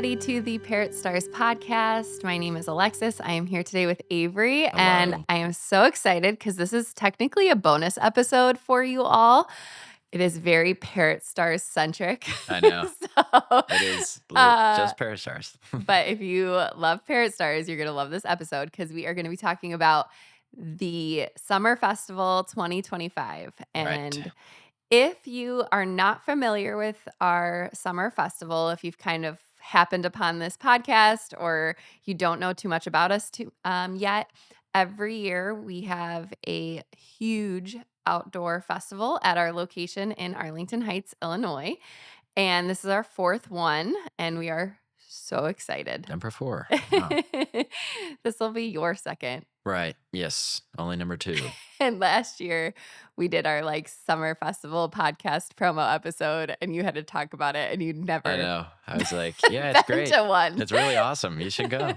everybody, to the Parrot Stars Podcast. My name is Alexis. I am here today with Avery, Hello. and I am so excited because this is technically a bonus episode for you all. It is very Parrot Stars centric. I know. It is just Parrot Stars. But if you love Parrot Stars, you're going to love this episode because we are going to be talking about the Summer Festival 2025. And Right. if you are not familiar with our summer festival, if you've kind of happened upon this podcast or you don't know too much about us yet, every year we have a huge outdoor festival at our location in Arlington Heights, Illinois. And this is our fourth one, and we are so excited. Number 4. Wow. This will be your second. Right. Yes. Only number 2. And last year we did our summer festival podcast promo episode, and you had to talk about it, and you never. I know. I was like, yeah, it's been great. to one. It's really awesome. You should go.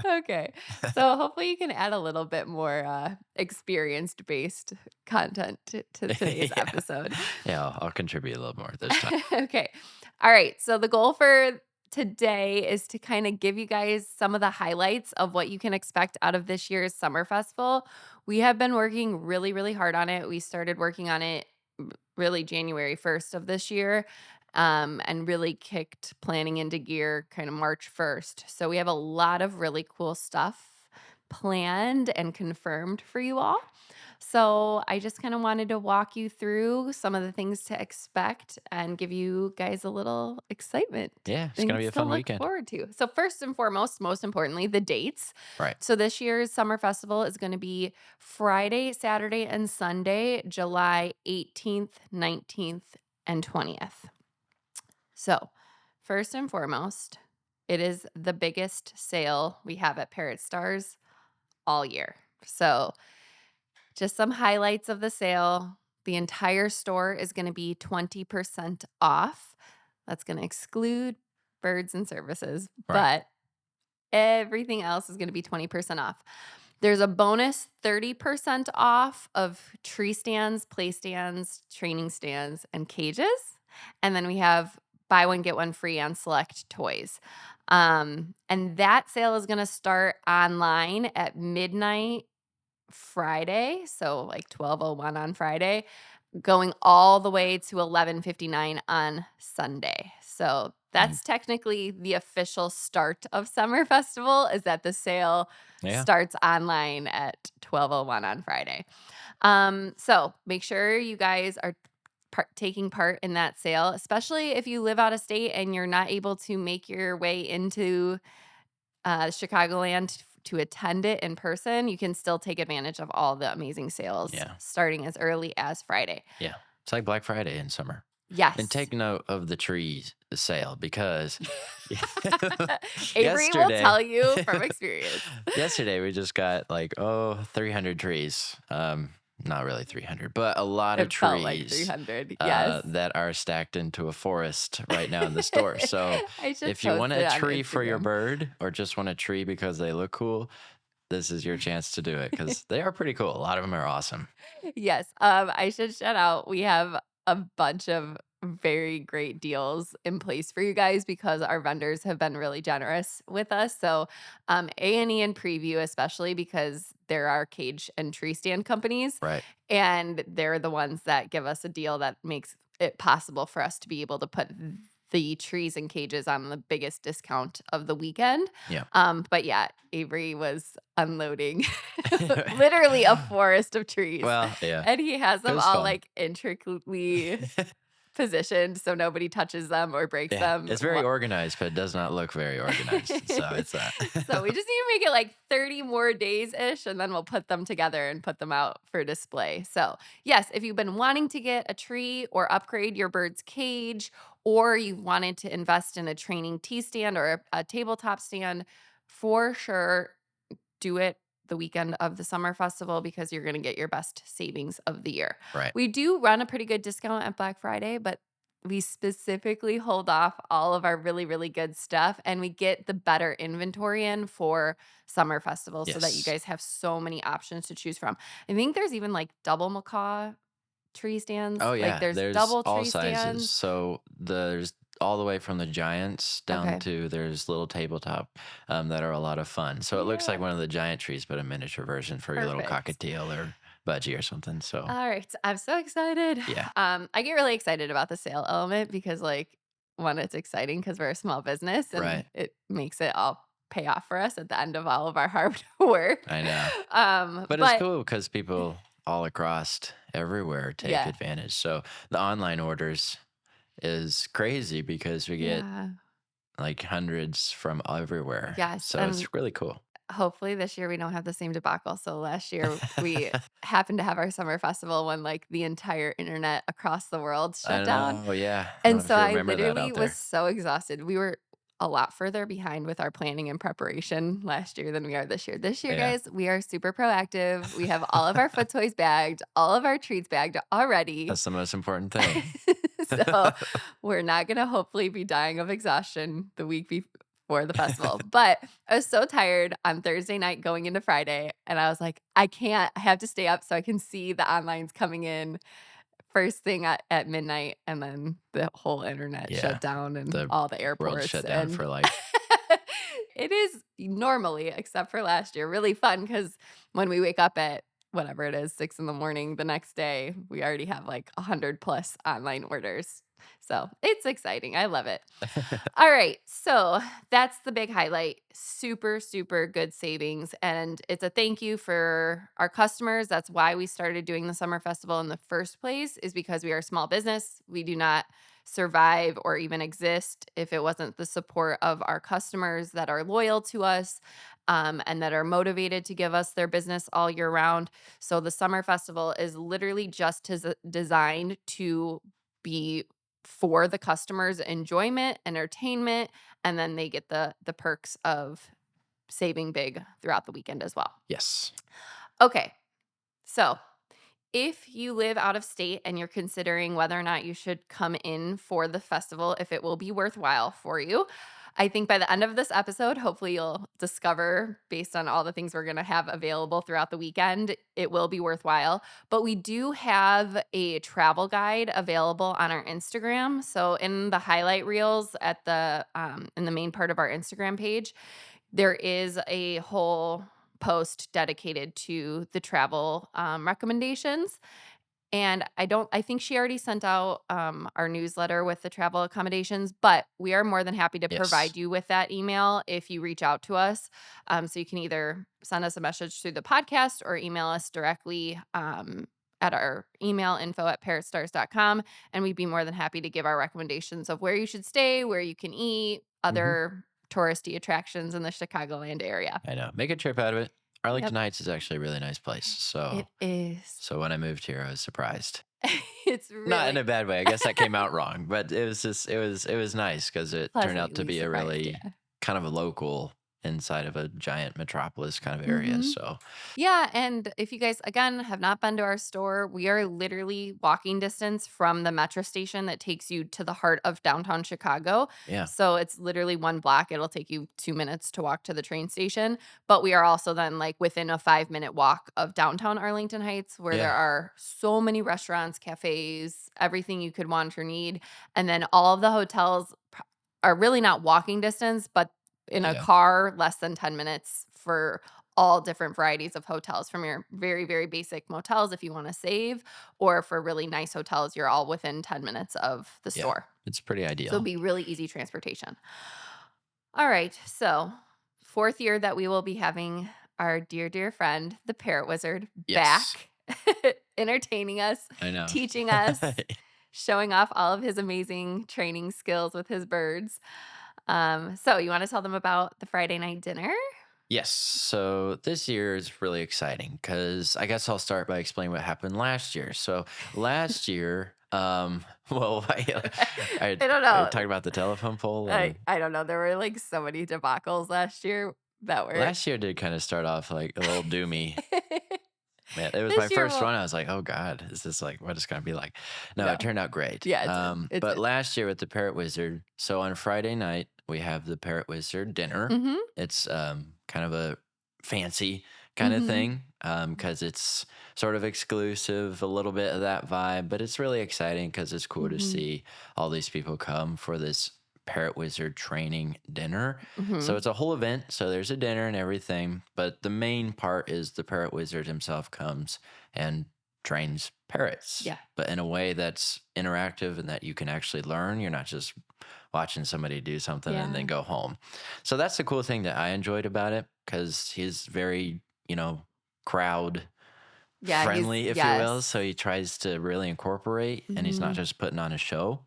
Okay. So hopefully you can add a little bit more experience-based content to today's Yeah. episode. Yeah, I'll contribute a little more this time. Okay. All right. So the goal for today is to kind of give you guys some of the highlights of what you can expect out of this year's summer festival. We have been working really, really hard on it. We started working on it really January 1st of this year, and really kicked planning into gear kind of March 1st. So we have a lot of really cool stuff planned and confirmed for you all. So I just kind of wanted to walk you through some of the things to expect and give you guys a little excitement. Yeah, it's going to be a Things to fun look weekend. forward to. So first and foremost, most importantly, the dates. Right. So this year's summer festival is going to be Friday, Saturday, and Sunday, July 18th, 19th, and 20th. So first and foremost, it is the biggest sale we have at Parrot Stars all year. So just some highlights of the sale. The entire store is going to be 20% off. That's going to exclude birds and services, Right. but everything else is going to be 20% off. There's a bonus 30% off of tree stands, play stands, training stands, and cages. And then we have buy one, get one free on select toys. And that sale is going to start online at midnight Friday, so 12:01 on Friday, going all the way to 11:59 on Sunday. So that's technically the official start of Summer Festival, is that the sale Yeah. starts online at 12:01 on Friday. So make sure you guys are taking part in that sale, especially if you live out of state and you're not able to make your way into Chicagoland to attend it in person. You can still take advantage of all the amazing sales starting as early as Friday. Yeah. It's like Black Friday in summer. Yes. And take note of the trees sale because Avery will tell you from experience. Yesterday we just got 300 trees. Not really 300, but a lot of It felt trees like 300. Yes. that are stacked into a forest right now in the store. So if you want a tree for your bird or just want a tree because they look cool, this is your chance to do it because they are pretty cool. A lot of them are awesome. Yes. I should shout out, we have a bunch of very great deals in place for you guys because our vendors have been really generous with us. So A&E and Preview, especially because they're our cage and tree stand companies. Right. And they're the ones that give us a deal that makes it possible for us to be able to put the trees and cages on the biggest discount of the weekend. Yeah. But yeah, Avery was unloading literally a forest of trees. Well, yeah. And he has them was all fun. intricately positioned so nobody touches them or breaks them. It's very organized, but it does not look very organized. So it's that. So we just need to make it 30 more days-ish, and then we'll put them together and put them out for display. So yes, if you've been wanting to get a tree or upgrade your bird's cage, or you've wanted to invest in a training tea stand or a tabletop stand, for sure, do it the weekend of the summer festival because you're going to get your best savings of the year. Right. We do run a pretty good discount at Black Friday, but we specifically hold off all of our really, really good stuff, and we get the better inventory in for summer festivals so that you Yes. guys have so many options to choose from. I think there's even double macaw tree stands. Oh yeah, There's there's double all tree sizes. stands. So there's all the way from the giants down Okay. to there's little tabletop that are a lot of fun. So it looks like Yeah. one of the giant trees, but a miniature version for your little Perfect. cockatiel or budgie or something. So All right. I'm so excited. yeah, I get really excited about the sale element because, like, one, it's exciting because we're a small business and right. it makes it all pay off for us at the end of all of our hard work. I know. But it's But cool because people all across everywhere take yeah, advantage. So the online orders is crazy because we get yeah, like hundreds from everywhere. yes. So And it's really cool. hopefully this year we don't have the same debacle. So last year we happened to have our summer festival when like the entire internet across the world I shut down. know. Yeah. I don't And know so if you I remember that literally out was there. so exhausted. We were a lot further behind with our planning and preparation last year than we are this year. This year, Yeah. guys, we are super proactive. We have all of our foot toys bagged, all of our treats bagged already. That's the most important thing. So we're not going to hopefully be dying of exhaustion the week before the festival. But I was so tired on Thursday night going into Friday. And I was like, I can't, I have to stay up so I can see the onlines coming in first thing at midnight, and then the whole internet Yeah. shut down and The all the world airports, shut down and for like, it is normally, except for last year, really fun because when we wake up at whatever it is, 6 in the morning the next day, we already have like 100 plus online orders. So it's exciting. I love it. All right. So that's the big highlight. Super, super good savings. And it's a thank you for our customers. That's why we started doing the summer festival in the first place, is because we are a small business. We do not survive or even exist if it wasn't the support of our customers that are loyal to us, and that are motivated to give us their business all year round. So the summer festival is literally just designed to be for the customers' enjoyment, entertainment, and then they get the perks of saving big throughout the weekend as well. yes. Okay. So, if you live out of state and you're considering whether or not you should come in for the festival, if it will be worthwhile for you, I think by the end of this episode, hopefully you'll discover, based on all the things we're going to have available throughout the weekend, it will be worthwhile. But we do have a travel guide available on our Instagram. So in the highlight reels at the in the main part of our Instagram page, there is a whole post dedicated to the travel recommendations. And I think she already sent out our newsletter with the travel accommodations, but we are more than happy to Yes. provide you with that email if you reach out to us. So you can either send us a message through the podcast or email us directly at our email info@parrotstars.com. And we'd be more than happy to give our recommendations of where you should stay, where you can eat, Hmm. other touristy attractions in the Chicagoland area. I know. Make a trip out of it. Arlington Yep, Heights is actually a really nice place. it is. So when I moved here, I was surprised. It's Not in really a bad way. I guess that came out wrong, but it was just it was nice because it turned out to pleasantly be a surprised, really yeah. kind of a local inside of a giant metropolis kind of area. Mhm. So Yeah, and if you guys, again, have not been to our store, we are literally walking distance from the metro station that takes you to the heart of downtown Chicago. yeah, So it's literally 1 block. It'll take you 2 minutes to walk to the train station, but we are also then, like, within a 5-minute walk of downtown Arlington Heights, where there yeah, are so many restaurants, cafes, everything you could want or need, and then all of the hotels are really not walking distance, but in a yeah, car, less than 10 minutes for all different varieties of hotels, from your very, very basic motels if you wanna save, or for really nice hotels, you're all within 10 minutes of the yeah. store. It's pretty So it'd ideal. be really easy transportation. All right, so 4th year that we will be having our dear, dear friend, the Parrot Wizard, Yes, back, entertaining us, I know. teaching us, showing off all of his amazing training skills with his birds. So you wanna tell them about the Friday night dinner? Yes. So this year is really exciting because I guess I'll start by explaining what happened last year. So last year, well, I, I don't I know. talked about the telephone pole, or I don't know. There were, like, so many debacles last year that were last year did kind of start off like a little doomy. Man, it was my This year first will one. I was like, "Oh God, is this like what it's gonna be like?" No, no. it turned out great. Yeah, it did. It But did. last year with the Parrot Wizard, so on Friday night we have the Parrot Wizard dinner. Mhm. It's kind of a fancy kind of thing, because it's sort of exclusive, a little bit of that vibe, but it's really exciting because it's cool to see all these people come for this Parrot Wizard training dinner. So it's a whole event. So there's a dinner and everything, but the main part is the Parrot Wizard himself comes and trains parrots, Yeah. but in a way that's interactive and that you can actually learn. You're not just watching somebody do something and then go home. So that's the cool thing that I enjoyed about it, because he's very, crowd friendly, if you will. So he tries to really incorporate, and he's not just putting on a show.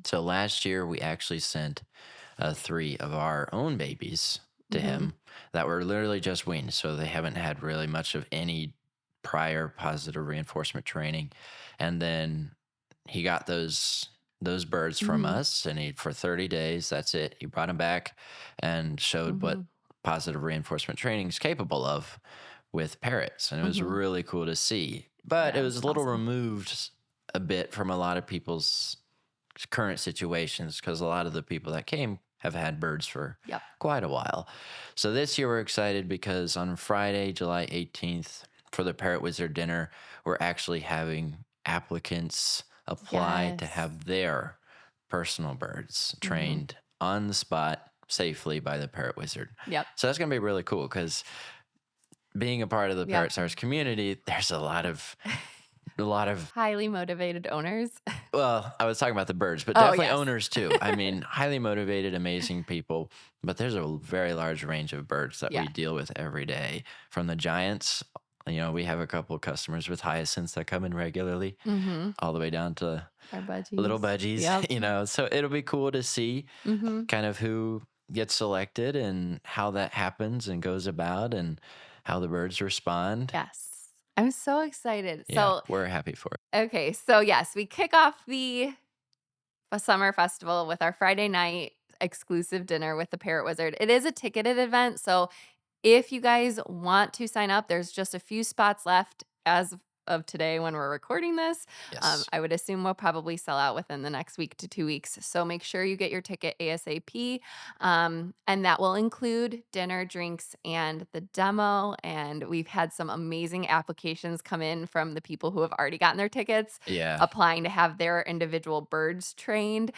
So last year we actually sent 3 of our own babies to him that were literally just weaned. So they haven't had really much of any prior positive reinforcement training. And then he got those birds from us, and for 30 days, that's it. He brought them back and showed what positive reinforcement training is capable of with parrots. And it was really cool to see. But it was a little removed a bit from a lot of people's current situations, because a lot of the people that came have had birds for quite a while. So this year we're excited because on Friday, July 18th, for the Parrot Wizard dinner, we're actually having applicants apply to have their personal birds trained on the spot safely by the Parrot Wizard. So that's going to be really cool, because being a part of the Parrot Stars community, there's a lot of highly motivated owners. Well, I was talking about the birds, but definitely owners too. I mean, highly motivated, amazing people, but there's a very large range of birds that we deal with every day, from the giants. We have a couple of customers with hyacinths that come in regularly, all the way down to our budgies. Little budgies, so it'll be cool to see kind of who gets selected and how that happens and goes about and how the birds respond. Yes. I'm so excited. Yeah, we're happy for it. Okay. So yes, we kick off the Summer Festival with our Friday night exclusive dinner with the Parrot Wizard. It is a ticketed event, so if you guys want to sign up, there's just a few spots left as of today when we're recording this. I would assume we'll probably sell out within the next week to 2 weeks. So make sure you get your ticket ASAP. And that will include dinner, drinks, and the demo. And we've had some amazing applications come in from the people who have already gotten their tickets, applying to have their individual birds trained.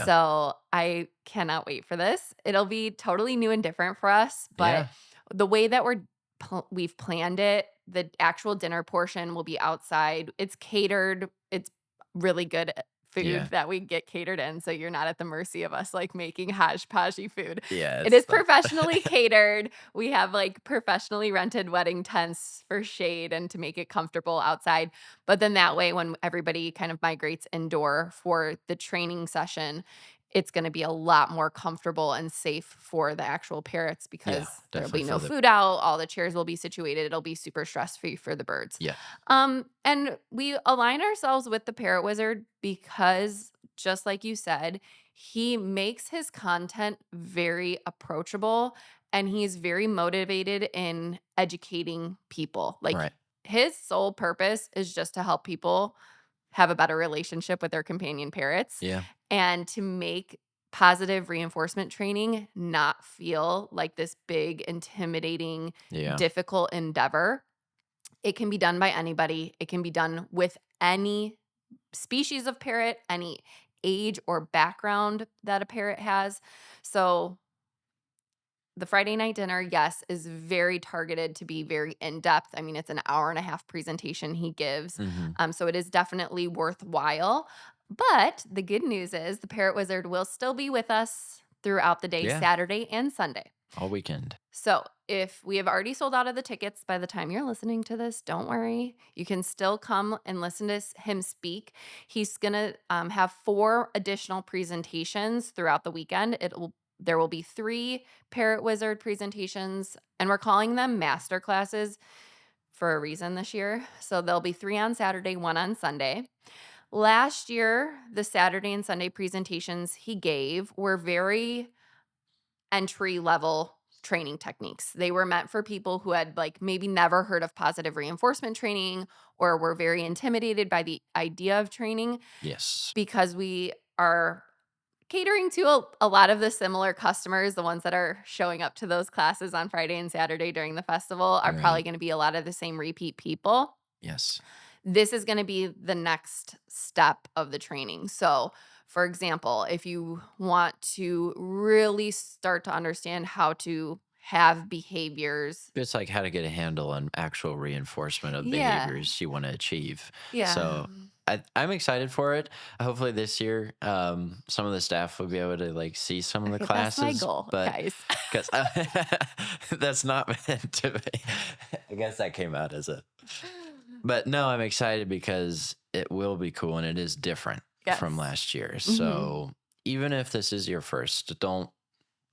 So I cannot wait for this. It'll be totally new and different for us, but the way that we've planned it, the actual dinner portion will be outside. It's catered. It's really good food that we get catered in, so you're not at the mercy of us like making hodgepodgey food. It is professionally catered. We have like professionally rented wedding tents for shade and to make it comfortable outside. But then that way, when everybody kind of migrates indoor for the training session, it's going to be a lot more comfortable and safe for the actual parrots, because there'll be no food out. All the chairs will be situated. It'll be super stress-free for the birds. And we align ourselves with the Parrot Wizard because, just like you said, he makes his content very approachable, and he's very motivated in educating people. Like his sole purpose is just to help people have a better relationship with their companion parrots. And to make positive reinforcement training not feel like this big, intimidating, difficult endeavor. It can be done by anybody. It can be done with any species of parrot, any age or background that a parrot has. So the Friday night dinner, yes, is very targeted to be very in-depth. I mean, it's an hour-and-a-half presentation he gives. So it is definitely worthwhile. But the good news is the Parrot Wizard will still be with us throughout the day, Saturday and Sunday. All weekend. So if we have already sold out of the tickets by the time you're listening to this, don't worry. You can still come and listen to him speak. He's going to have 4 additional presentations throughout the weekend. There will be 3 Parrot Wizard presentations, and we're calling them master classes for a reason this year. So there'll be 3 on Saturday, 1 on Sunday. Last year, the Saturday and Sunday presentations he gave were very entry-level training techniques. They were meant for people who had like maybe never heard of positive reinforcement training or were very intimidated by the idea of training. Yes. Because we are catering to a lot of the similar customers, the ones that are showing up to those classes on Friday and Saturday during the festival are probably Right. going to be a lot of the same repeat people. Yes. This is going to be the next step of the training. So, for example, if you want to really start to understand how to have behaviors. It's like how to get a handle on actual reinforcement of Yeah. behaviors you want to achieve. Yeah. So I'm excited for it. Hopefully this year, some of the staff will be able to like see some of the Okay, that's my classes, goal, but guys. because that's not meant to be. I guess that came out as a. But no, I'm excited because it will be cool and it is different Yes. from last year. Mhm. So even if this is your first, don't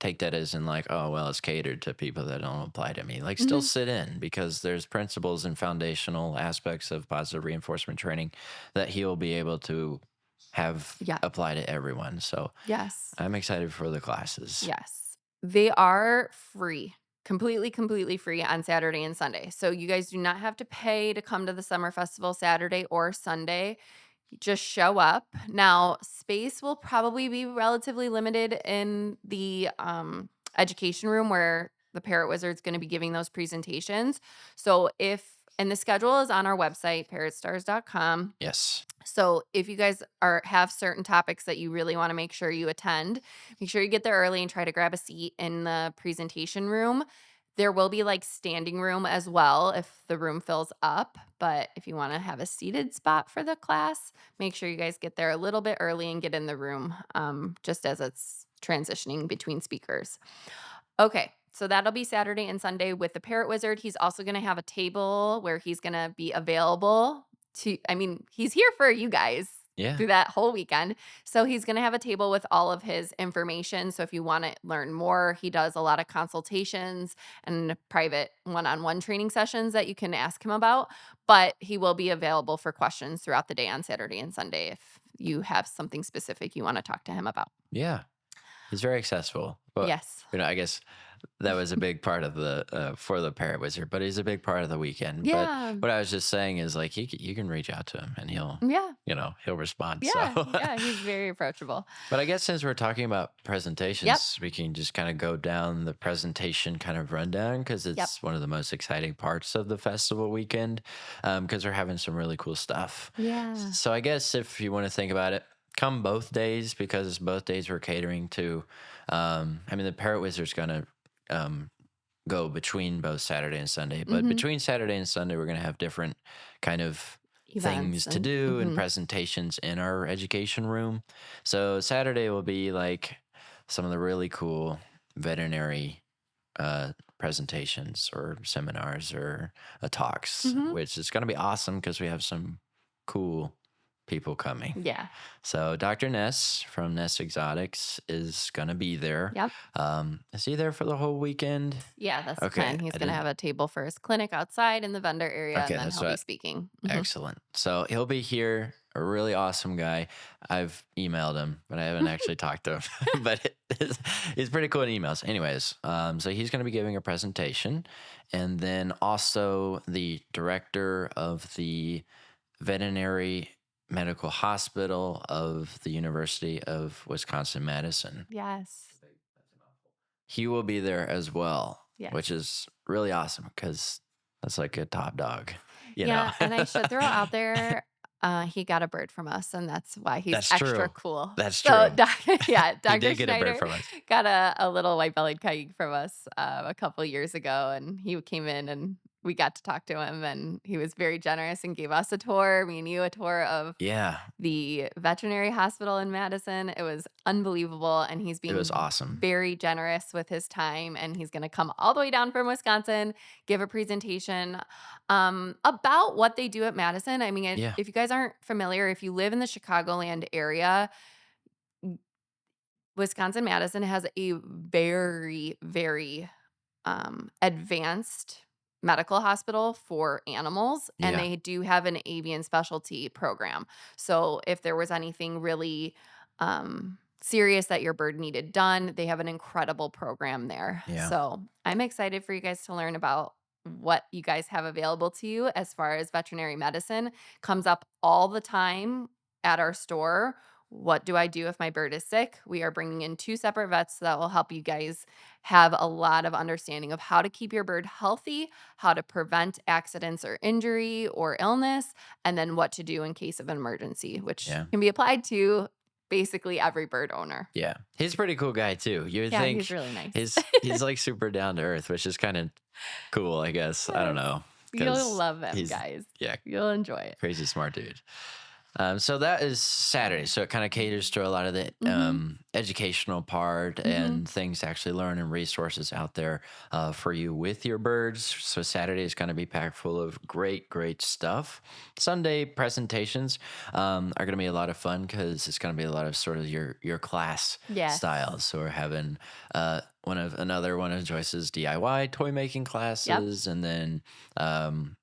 take that as in like, oh, well, it's catered to people that don't apply to me. Like, still Mhm. sit in because there's principles and foundational aspects of positive reinforcement training that he'll be able to have Yeah. apply to everyone. So Yes. I'm excited for the classes. Yes. They are free. Completely free on Saturday and Sunday. So you guys do not have to pay to come to the summer festival Saturday or Sunday. You just show up. Now, space will probably be relatively limited in the education room where the Parrot Wizard's going to be giving those presentations. So and the schedule is on our website, parrotstars.com. Yes. So if you guys have certain topics that you really want to make sure you attend, make sure you get there early and try to grab a seat in the presentation room. There will be like standing room as well if the room fills up. But if you want to have a seated spot for the class, make sure you guys get there a little bit early and get in the room just as it's transitioning between speakers. Okay, so that'll be Saturday and Sunday with the Parrot Wizard. He's also going to have a table where he's going to be available he's here for you guys Yeah. through that whole weekend. So he's going to have a table with all of his information. So if you want to learn more, he does a lot of consultations and private one-on-one training sessions that you can ask him about, but he will be available for questions throughout the day on Saturday and Sunday if you have something specific you want to talk to him about. Yeah. He's very accessible. But, Yes. I guess that was a big part of the for the Parrot Wizard, but he's a big part of the weekend. Yeah. But what I was just saying is like you can reach out to him and he'll he'll respond. Yeah. So Yeah. He's very approachable. But I guess since we're talking about presentations, we can just kind of go down the presentation kind of rundown because it's one of the most exciting parts of the festival weekend because we're having some really cool stuff. Yeah. So I guess if you want to think about it, come both days because both days we're catering to. The Parrot Wizard's gonna go between both Saturday and Sunday, but between Saturday and Sunday we're gonna have different kind of things to do and presentations in our education room. So Saturday will be like some of the really cool veterinary presentations or seminars or talks, which is going to be awesome because we have some cool people coming. Yeah. So Dr. Ness from Ness Exotics is going to be there. Yep. Is he there for the whole weekend? Yeah, that's the plan. He's going to have a table for his clinic outside in the vendor area, and then he'll be speaking. Excellent. So he'll be here, a really awesome guy. I've emailed him, but I haven't actually talked to him. But he's pretty cool in emails. Anyways, so he's going to be giving a presentation. And then also the director of the veterinary medical hospital of the University of Wisconsin-Madison. Yes. He will be there as well, yes. which is really awesome because that's like a top dog. You yeah, know? And I should throw out there, he got a bird from us, and that's why he's extra cool. That's true. Dr. He did Schneider get a bird from us. Got a little white-bellied coyote from us a couple years ago, and he came in and we got to talk to him, and he was very generous and gave us a tour, me and you a tour of the veterinary hospital in Madison. It was unbelievable, and he's being awesome. Very generous with his time, and he's going to come all the way down from Wisconsin, give a presentation about what they do at Madison. I mean, if you guys aren't familiar, if you live in the Chicagoland area, Wisconsin-Madison has a very, very advanced medical hospital for animals, and they do have an avian specialty program. So if there was anything really serious that your bird needed done, they have an incredible program there. So I'm excited for you guys to learn about what you guys have available to you as far as veterinary medicine. Comes up all the time at our store. what do I do if my bird is sick? We are bringing in 2 separate vets that will help you guys have a lot of understanding of how to keep your bird healthy, how to prevent accidents or injury or illness, and then what to do in case of an emergency, which Yeah. can be applied to basically every bird owner. Yeah. He's a pretty cool guy too. You would Yeah, think he's really nice. he's like super down to earth, which is kind of cool, I guess. I don't Yes. know. You'll 'Cause love him, he's guys. yeah, You'll enjoy it. crazy smart dude. So that is Saturday. So it kind of caters to a lot of the Mhm. educational part Mhm. and things to actually learn and resources out there for you with your birds. So Saturday is going to be packed full of great, great stuff. Sunday presentations are going to be a lot of fun because it's going to be a lot of sort of your class Yes. styles. So we're having another one of Joyce's DIY toy making classes, and then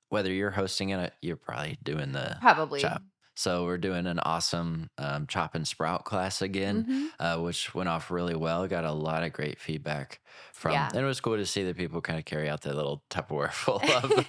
whether you're hosting it, you're probably doing the Probably. chop. So we're doing an awesome chop and sprout class again, Mhm. which went off really well. Got a lot of great feedback from, Yeah. and it was cool to see that people kind of carry out their little Tupperware full of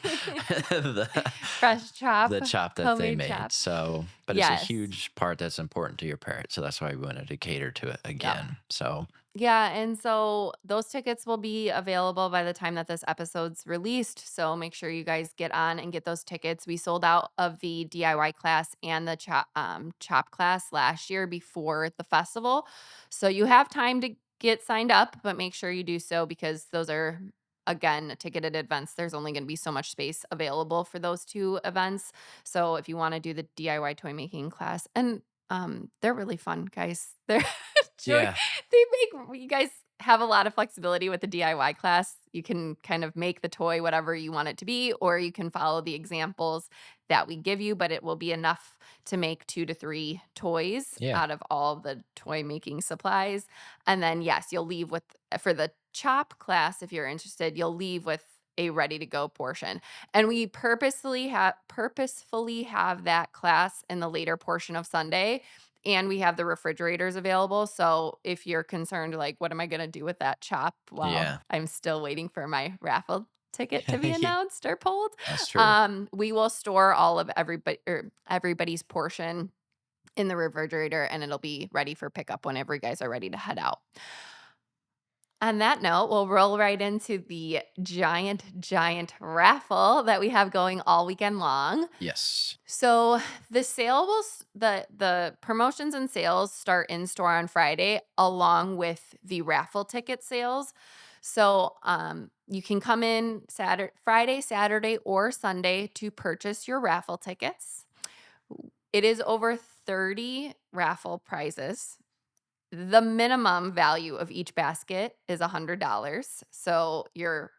Fresh chop, the chop that they homemade made. chop. So, but it's a Yes. huge part that's important to your parrot. So that's why we wanted to cater to it again. So Yeah, and so those tickets will be available by the time that this episode's released. So make sure you guys get on and get those tickets. We sold out of the DIY class and the chop class last year before the festival. So you have time to get signed up, but make sure you do so because those are again ticketed events. There's only going to be so much space available for those 2 events. So if you want to do the DIY toy making class, and they're really fun, guys. They're joy. yeah, They make you guys have a lot of flexibility with the DIY class. You can kind of make the toy whatever you want it to be, or you can follow the examples that we give you, but it will be enough to make 2 to 3 toys yeah, out of all the toy making supplies. And then, yes, you'll leave with, for the chop class, if you're interested, you'll leave with a ready to go portion. And we purposefully have that class in the later portion of Sunday, and we have the refrigerators available. So if you're concerned, like, what am I going to do with that chop? Well, yeah. I'm still waiting for my raffle ticket to be announced or pulled. That's true. We will store all of everybody's portion in the refrigerator, and it'll be ready for pickup whenever you guys are ready to head out. On that note, we'll roll right into the giant raffle that we have going all weekend long. Yes. So the sale will the promotions and sales start in store on Friday along with the raffle ticket sales. So you can come in Friday, Saturday, or Sunday to purchase your raffle tickets. It is over 30 raffle prizes. The minimum value of each basket is $100. So you're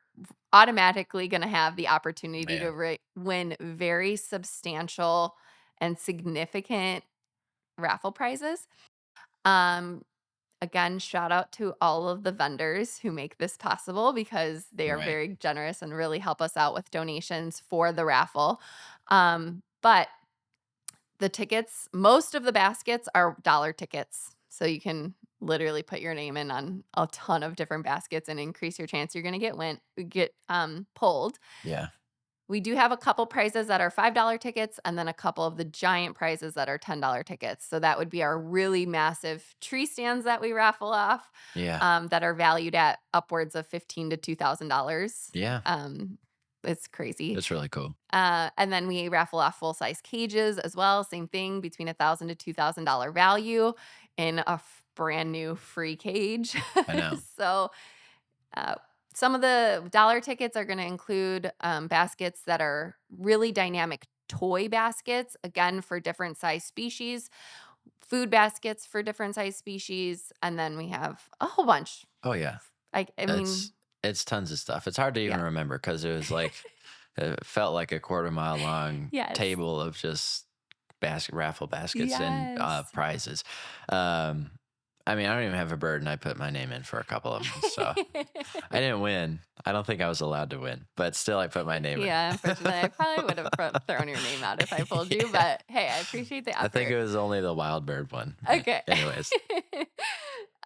automatically going to have the opportunity Man. to win very substantial and significant raffle prizes. Um, Again, shout out to all of the vendors who make this possible because they are Right. very generous and really help us out with donations for the raffle. But the tickets, most of the baskets are dollar tickets. So you can literally put your name in on a ton of different baskets and increase your chance you're going to get pulled. Yeah. We do have a couple prizes that are $5 tickets and then a couple of the giant prizes that are $10 tickets. So that would be our really massive tree stands that we raffle off, Yeah. that are valued at upwards of $1,500 to $2,000. Yeah. It's crazy. That's really cool. And then we raffle off full-size cages as well. Same thing, between $1,000 to $2,000 value in a brand new free cage. I know. So some of the dollar tickets are going to include baskets that are really dynamic toy baskets, again, for different size species, food baskets for different size species, and then we have a whole bunch. Oh yeah. I mean, It's tons of stuff. It's hard to even yeah. remember because it was like it felt like a quarter mile long Yes. table of just raffle baskets and Yes. prizes. I mean, I don't even have a bird, and I put my name in for a couple of them. So I didn't win. I don't think I was allowed to win, but still, I put my name in. Yeah, unfortunately, I probably would have thrown your name out if I pulled you, but hey, I appreciate the effort. I think it was only the wild bird one. Okay. Anyways.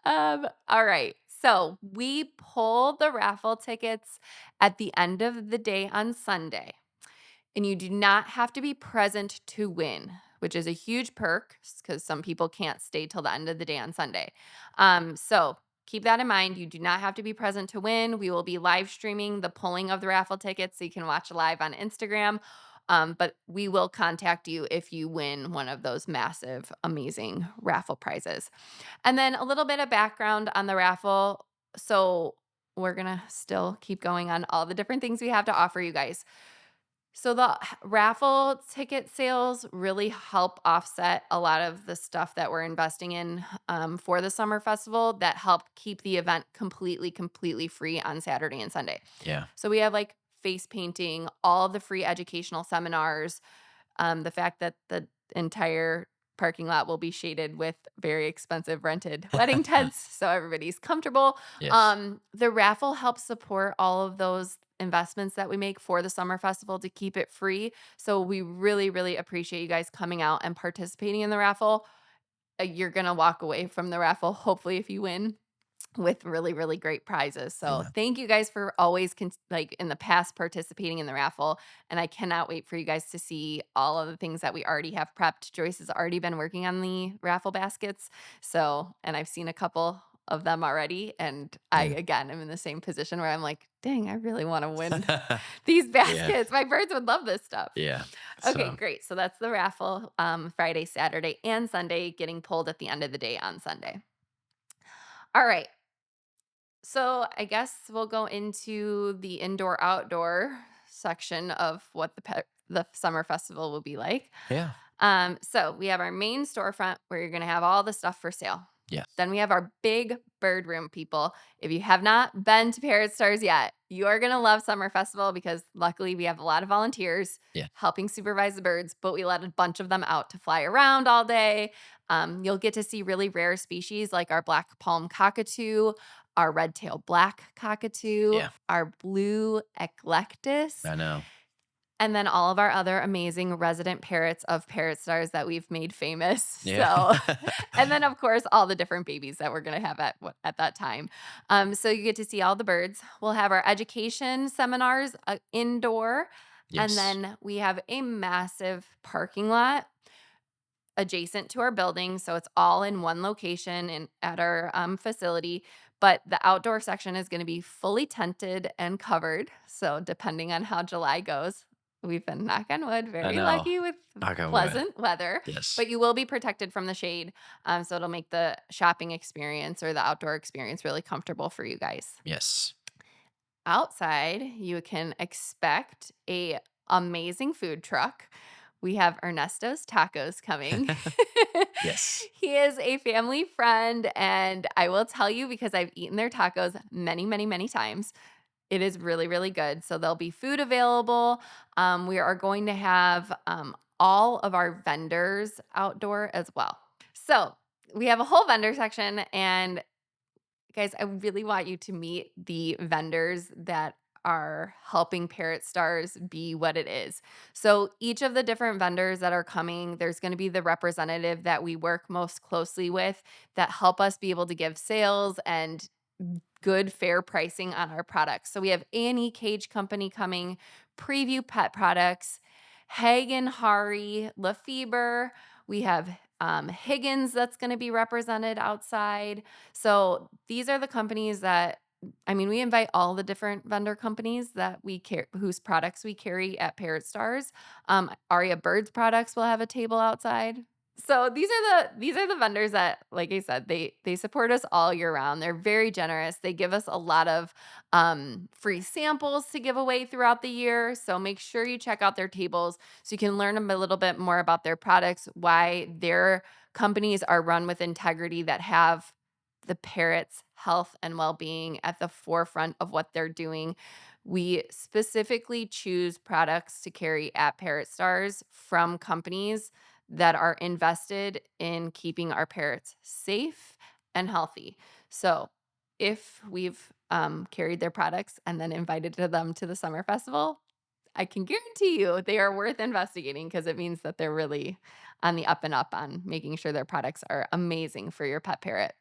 All right. So we pull the raffle tickets at the end of the day on Sunday, and you do not have to be present to win. which is a huge perk because some people can't stay till the end of the day on Sunday. So keep that in mind. You do not have to be present to win. We will be live streaming the pulling of the raffle tickets so you can watch live on Instagram. But we will contact you if you win one of those massive, amazing raffle prizes. And then a little bit of background on the raffle. So we're going to still keep going on all the different things we have to offer you guys. So the raffle ticket sales really help offset a lot of the stuff that we're investing in for the summer festival that help keep the event completely free on Saturday and Sunday. Yeah. So we have like face painting, all of the free educational seminars, the fact that the entire parking lot will be shaded with very expensive rented wedding tents so everybody's comfortable. Yes. The raffle helps support all of those investments that we make for the summer festival to keep it free. So we really appreciate you guys coming out and participating in the raffle. You're going to walk away from the raffle, hopefully, if you win, with really great prizes. So Yeah. thank you guys for always like in the past participating in the raffle, and I cannot wait for you guys to see all of the things that we already have prepped. Joyce has already been working on the raffle baskets. So, and I've seen a couple of them already, and I Yeah. again am in the same position where I'm like, dang, I really want to win these baskets. My birds would love this stuff. Yeah. Okay, So, great. So that's the raffle, Friday, Saturday, and Sunday, getting pulled at the end of the day on Sunday. All right. So I guess we'll go into the indoor outdoor section of what the summer festival will be like. yeah. So we have our main storefront where you're going to have all the stuff for sale. Yeah. Then we have our big bird room, people. If you have not been to Parrot Stars yet, you are going to love Summer Festival because luckily we have a lot of volunteers Yeah. helping supervise the birds, but we let a bunch of them out to fly around all day. You'll get to see really rare species like our black palm cockatoo, our red-tailed black cockatoo, Yeah. our blue eclectus, I know. and then all of our other amazing resident parrots of Parrot Stars that we've made famous. Yeah. So, and then of course all the different babies that we're gonna have at that time. So you get to see all the birds. We'll have our education seminars indoor, and Yes. then we have a massive parking lot adjacent to our building, so it's all in one location and at our facility. But the outdoor section is going to be fully tented and covered. So depending on how July goes, we've been, knock on wood, I very know. lucky with Knock on wood. pleasant weather. Yes. But you will be protected from the shade, so it'll make the shopping experience or the outdoor experience really comfortable for you guys. Yes. Outside, you can expect a amazing food truck. We have Ernesto's Tacos coming. Yes. He is a family friend, and I will tell you because I've eaten their tacos many times. It is really good. So there'll be food available. We are going to have all of our vendors outdoor as well. So we have a whole vendor section, and guys, I really want you to meet the vendors that are helping Parrot Stars be what it is. So each of the different vendors that are coming, there's going to be the representative that we work most closely with that help us be able to give sales and good fair pricing on our products. So we have A&E Cage Company coming, Preview Pet Products, Hagen, Hari, Lefebvre. We have Higgins that's going to be represented outside. So these are the companies that, I mean, we invite all the different vendor companies that we care, whose products we carry at Parrot Stars. Aria Birds products will have a table outside. So these are the vendors that, like I said, they support us all year round. They're very generous. They give us a lot of free samples to give away throughout the year. So make sure you check out their tables so you can learn a little bit more about their products, why their companies are run with integrity, that have the parrots' health and well-being at the forefront of what they're doing. We specifically choose products to carry at Parrot Stars from companies that are invested in keeping our parrots safe and healthy. So if we've carried their products and then invited them to the summer festival, I can guarantee you they are worth investigating because it means that they're really on the up and up on making sure their products are amazing for your pet parrot.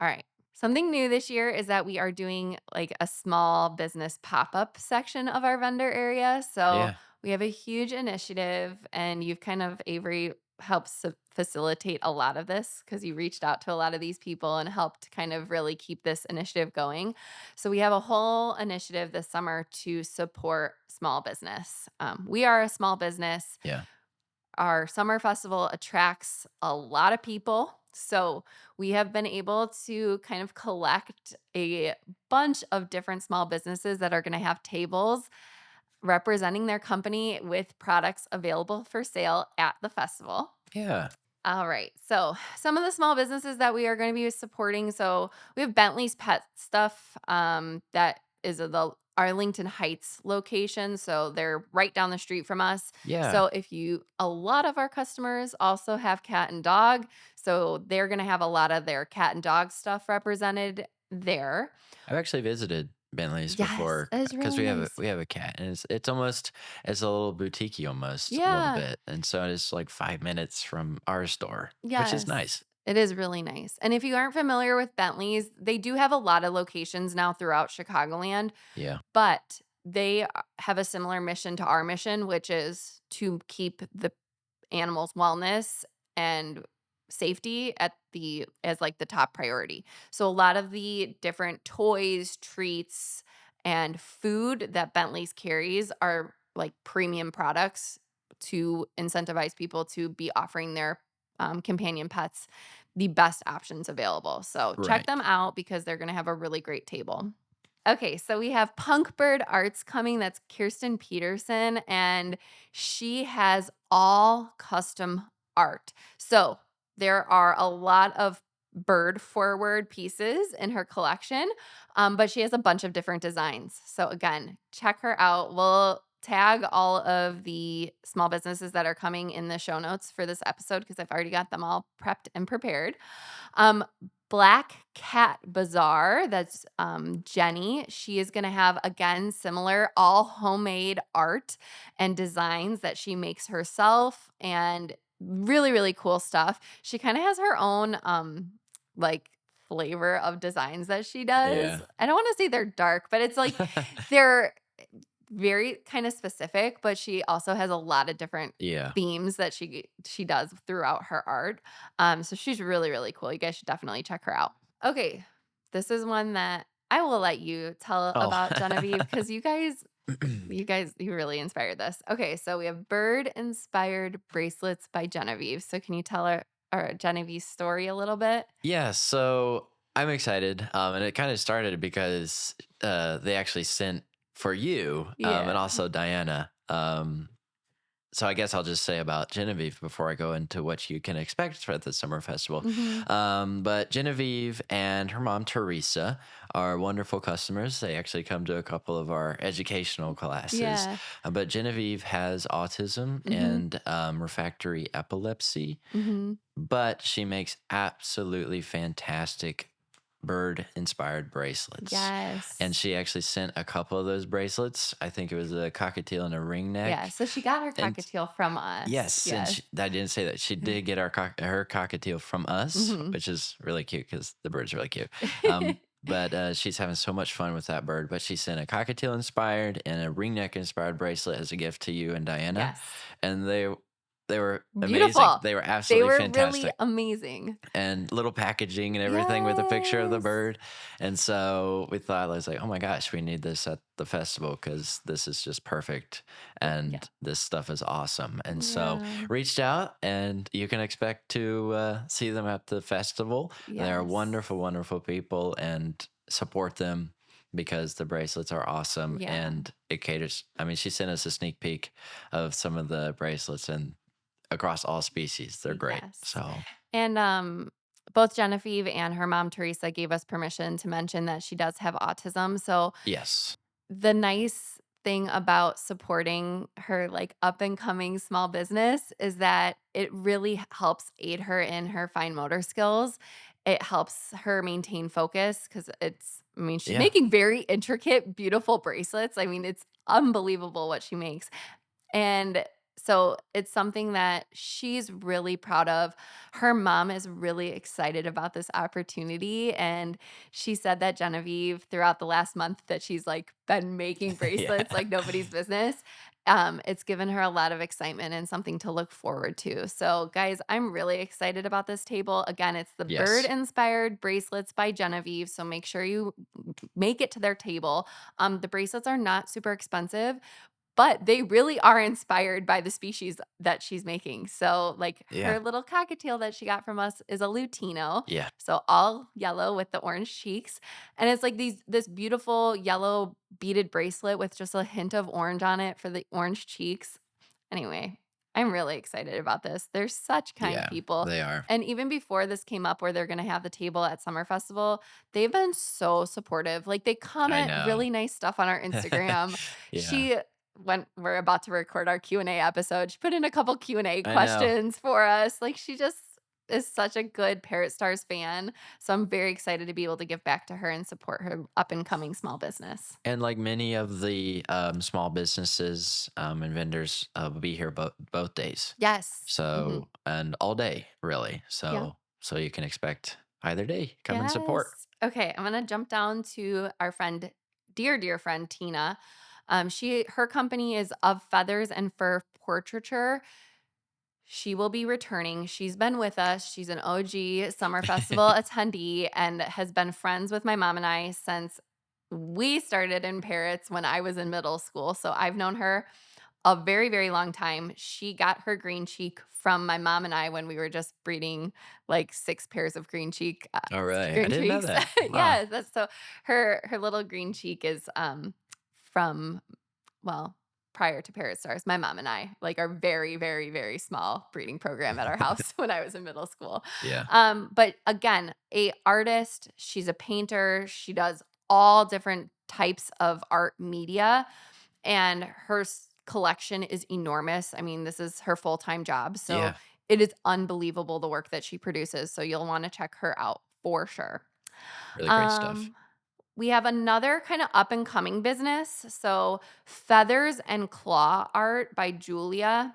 All right. Something new this year is that we are doing like a small business pop-up section of our vendor area. So Yeah. We have a huge initiative, and you've kind of, Avery, helps facilitate a lot of this because you reached out to a lot of these people and helped kind of really keep this initiative going. So we have a whole initiative this summer to support small business. We are a small business. Yeah. Our summer festival attracts a lot of people. So we have been able to kind of collect a bunch of different small businesses that are going to have tables representing their company with products available for sale at the festival. Yeah. All right. So, some of the small businesses that we are going to be supporting. So, we have Bentley's Pet Stuff, that is at the Arlington Heights location. So, they're right down the street from us. Yeah. So, a lot of our customers also have cat and dog. So, they're going to have a lot of their cat and dog stuff represented there. I've actually visited Bentley's Yes, before that is because really nice. we have a cat, and it's almost it's a little boutiquey almost a little Yeah. bit, and so it's like 5 minutes from our store, which is Yes. nice. It is really nice. And if you aren't familiar with Bentley's, they do have a lot of locations now throughout Chicagoland, Yeah. but they have a similar mission to our mission, which is to keep the animals' wellness and safety as like the top priority. So a lot of the different toys, treats, and food that Bentley's carries are like premium products to incentivize people to be offering their companion pets the best options available. So check Right. them out because they're going to have a really great table. Okay, so we have Punk Bird Arts coming. That's Kirsten Peterson, and she has all custom art. So there are a lot of bird forward pieces in her collection, but she has a bunch of different designs. So again, check her out. We'll tag all of the small businesses that are coming in the show notes for this episode because I've already got them all prepped and prepared. Um, Black Cat Bazaar, that's Jenny. She is going to have, again, similar all homemade art and designs that she makes herself and really, really cool stuff. She kind of has her own like flavor of designs that she does. Yeah. I don't want to say they're dark, but it's like they're very kind of specific, but she also has a lot of different Yeah. themes that she does throughout her art. So she's really, really cool. You guys should definitely check her out. Okay. This is one that I will let you tell Oh. about, Genevieve, because you really inspired this. Okay, so we have bird inspired bracelets by Genevieve. So can you tell our Genevieve's story a little bit? Yeah, so I'm excited, and it kind of started because they actually sent for you Yeah. and also Diana. So I guess I'll just say about Genevieve before I go into what you can expect at the summer festival. Hmm. But Genevieve and her mom Teresa are wonderful customers. They actually come to a couple of our educational classes. Yeah. But Genevieve has autism Hmm. and refractory epilepsy, Hmm. but she makes absolutely fantastic bird inspired bracelets. Yes. And she actually sent a couple of those bracelets. I think it was a cockatiel and a ring neck. Yeah, so she got her And cockatiel from us. yes, and Yes. I didn't say that. She did get her cockatiel from us, Mhm. which is really cute because the bird's really cute. But she's having so much fun with that bird. But she sent a cockatiel inspired and a ring neck inspired bracelet as a gift to you and Diana. Yes. And they were amazing. Beautiful. They were They absolutely were fantastic. really amazing. And little packaging and everything with a picture of the Yes. bird. And so we thought, I was like, oh my gosh, we need this at the festival because this is just perfect. And Yeah. this stuff is awesome. And so Yeah. reached out, and you can expect to see them at the festival. They're Yes. wonderful, wonderful people, and support them because the bracelets are awesome. Yeah. And it caters. I mean, she sent us a sneak peek of some of the bracelets, and across all species, they're great. Yes. So And both Genevieve and her mom, Teresa, gave us permission to mention that she does have autism. So yes. the nice thing about supporting her like up and coming small business is that it really helps aid her in her fine motor skills. It helps her maintain focus because she's Yeah. making very intricate, beautiful bracelets. I mean, it's unbelievable what she makes. And So it's something that she's really proud of. Her mom is really excited about this opportunity. And she said that Genevieve, throughout the last month that she's like been making Yeah. bracelets like nobody's business, it's given her a lot of excitement and something to look forward to. So, guys, I'm really excited about this table. Again, it's the bird Yes. inspired bracelets by Genevieve. So make sure you make it to their table. The bracelets are not super expensive, but they really are inspired by the species that she's making. So, like, Yeah. her little cockatiel that she got from us is a lutino, Yeah. so all yellow with the orange cheeks, and it's like this beautiful yellow beaded bracelet with just a hint of orange on it for the orange cheeks. Anyway, I'm really excited about this. They're such kind Yeah. people, They are. and even before this came up where they're gonna have the table at Summer Festival, they've been so supportive. Like, they I comment know. really nice stuff on our Instagram. Yeah. She when we're about to record our Q&A episode, she put in a couple Q&A I know. questions for us. Like, she just is such a good Parrot Stars fan. So I'm very excited to be able to give back to her and support her up and coming small business. And like many of the small businesses and vendors will be here both days. Yes. So, and all day, really. Yeah. So you can expect either day. Come and support. Yes. Okay, I'm gonna jump down to our friend, dear friend Tina. Her company is Of Feathers and Fur Portraiture. She will be returning. She's been with us. She's an OG Summer Festival attendee and has been friends with my mom and I since we started in parrots when I was in middle school. So I've known her a very, very long time. She got her green cheek from my mom and I when we were just breeding like 6 pairs of All right. I green didn't know cheeks. that. Wow. Yeah, that's so her little green cheek is from, well, prior to Parrot Stars, my mom and I, like, our very, very, very small breeding program at our house when I was in middle school. Yeah. But again, a artist, she's a painter, she does all different types of art media, and her collection is enormous. I mean, this is her full-time job, so Yeah. it is unbelievable the work that she produces, so you'll wanna check her out for sure. Really great stuff. Um, we have another kind of up and coming business. So, Feathers and Claw Art by Julia.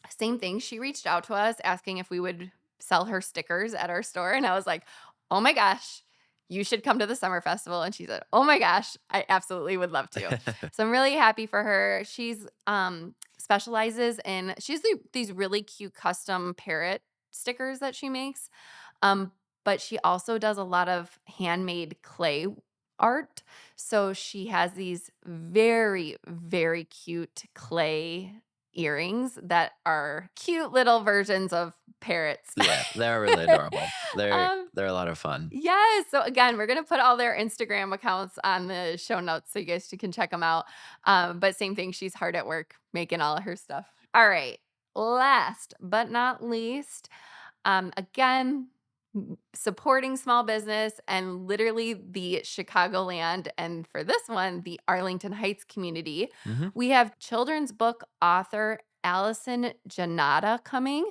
Same thing. She reached out to us asking if we would sell her stickers at our store. And I was like, oh my gosh, you should come to the summer festival. And she said, oh my gosh, I absolutely would love to. So I'm really happy for her. She's specializes in these really cute custom parrot stickers that she makes. Um, but she also does a lot of handmade clay art. So she has these very, very cute clay earrings that are cute little versions of parrots. Yeah, they're really adorable. Um, They're a lot of fun. yes. So again, we're gonna put all their Instagram accounts on the show notes so you guys can check them out. But same thing, she's hard at work making all of her stuff. All right. Last but not least, again, supporting small business and literally the Chicagoland, and for this one, the Arlington Heights community. Hmm. We have children's book author Allison Janata coming.